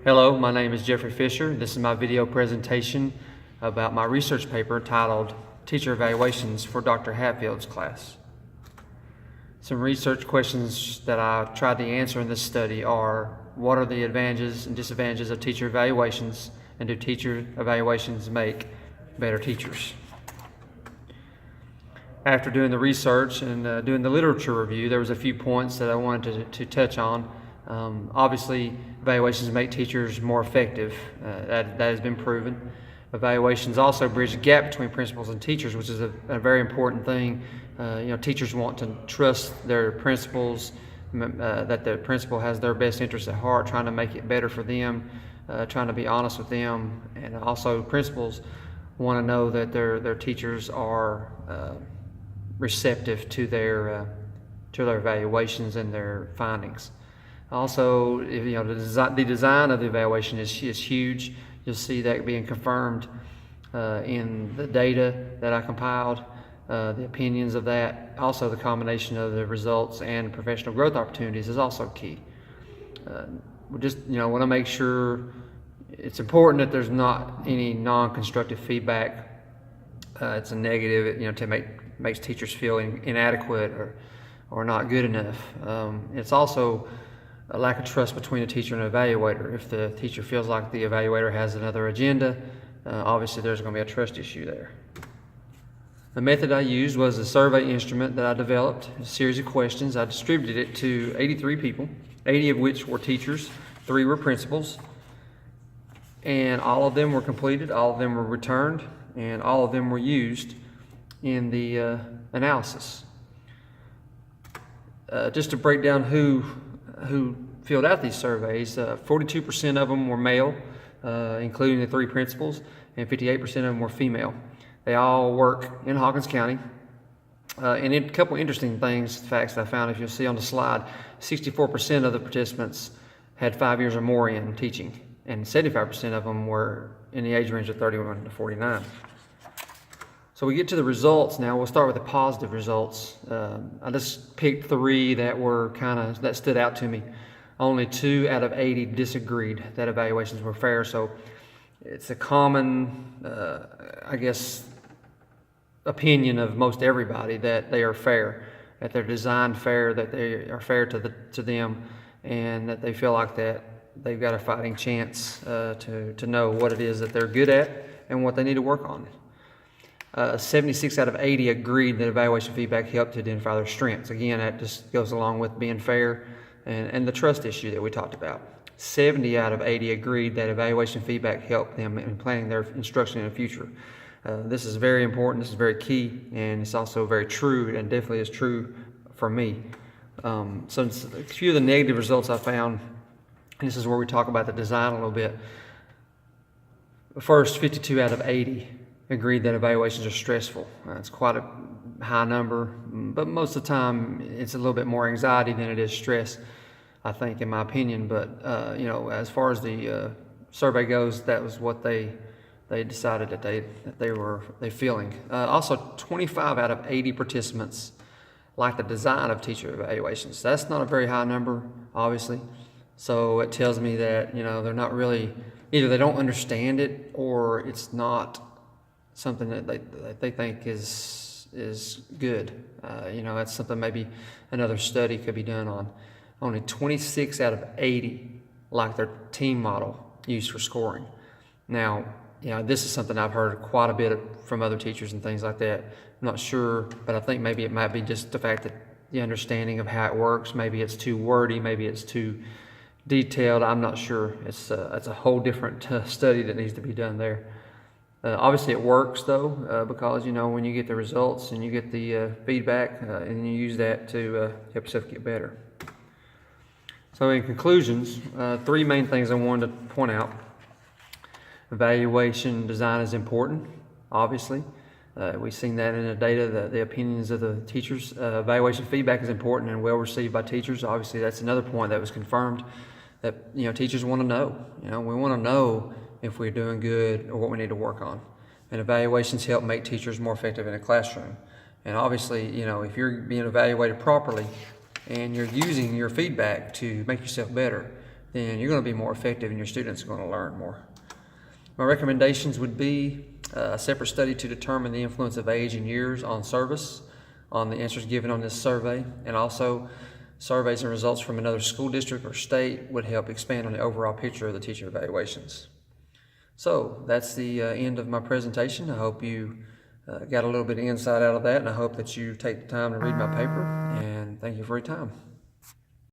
Hello, my name is Jeffrey Fisher. This is my video presentation about my research paper titled Teacher Evaluations for Dr. Hatfield's class. Some research questions that I tried to answer in this study are: what are the advantages and disadvantages of teacher evaluations, and do teacher evaluations make better teachers? After doing the research and doing the literature review, there was a few points that I wanted to touch on. Obviously, evaluations make teachers more effective. That has been proven. Evaluations also bridge the gap between principals and teachers, which is a very important thing. Teachers want to trust their principals, that the principal has their best interests at heart, trying to make it better for them, trying to be honest with them, and also principals want to know that their teachers are receptive to their evaluations and their findings. Also, the design of the evaluation is huge. You'll see that being confirmed in the data that I compiled, the opinions of that. Also, the combination of the results and professional growth opportunities is also key. We just want to make sure it's important that there's not any non-constructive feedback. It's a negative, makes teachers feel inadequate or not good enough. It's also a lack of trust between the teacher and the evaluator. If the teacher feels like the evaluator has another agenda, obviously there's going to be a trust issue there. The method I used was a survey instrument that I developed, a series of questions. I distributed it to 83 people, 80 of which were teachers, 3 were principals, and all of them were completed, all of them were returned, and all of them were used in the analysis. Just to break down who filled out these surveys, 42% of them were male, including the 3 principals, and 58% of them were female. They all work in Hawkins County. And a couple interesting facts that I found, if you'll see on the slide, 64% of the participants had 5 years or more in teaching, and 75% of them were in the age range of 31 to 49. So we get to the results now. We'll start with the positive results. I just picked 3 that stood out to me. Only 2 out of 80 disagreed that evaluations were fair. So it's a common, opinion of most everybody that they are fair, that they're designed fair, that they are fair to them, and that they feel like that they've got a fighting chance to know what it is that they're good at and what they need to work on. 76 out of 80 agreed that evaluation feedback helped to identify their strengths. Again, that just goes along with being fair and the trust issue that we talked about. 70 out of 80 agreed that evaluation feedback helped them in planning their instruction in the future. This is very important, this is very key, and it's also very true, and definitely is true for me. So a few of the negative results I found, and this is where we talk about the design a little bit. First, 52 out of 80 agreed that evaluations are stressful. It's quite a high number, but most of the time it's a little bit more anxiety than it is stress, I think, in my opinion. But as far as the survey goes, that was what they decided that they were feeling. Also, 25 out of 80 participants like the design of teacher evaluations. That's not a very high number, obviously. So it tells me that they're not really, either they don't understand it, or it's not something that they think is good. That's something maybe another study could be done on. Only 26 out of 80 like their team model used for scoring. Now, this is something I've heard quite a bit from other teachers and things like that. I'm not sure, but I think maybe it might be just the fact that the understanding of how it works, maybe it's too wordy, maybe it's too detailed. I'm not sure. It's a whole different study that needs to be done there. Obviously it works though, because when you get the results and you get the feedback and you use that to help yourself get better. So in conclusions, 3 main things I wanted to point out. Evaluation design is important, obviously. We've seen that in the data, the opinions of the teachers. Evaluation feedback is important and well received by teachers. Obviously, that's another point that was confirmed, that teachers want to know. We want to know if we're doing good or what we need to work on. And evaluations help make teachers more effective in a classroom. And obviously, if you're being evaluated properly and you're using your feedback to make yourself better, then you're going to be more effective and your students are going to learn more. My recommendations would be a separate study to determine the influence of age and years on service, on the answers given on this survey, and also surveys and results from another school district or state would help expand on the overall picture of the teacher evaluations. So that's the end of my presentation. I hope you got a little bit of insight out of that, and I hope that you take the time to read my paper, and thank you for your time.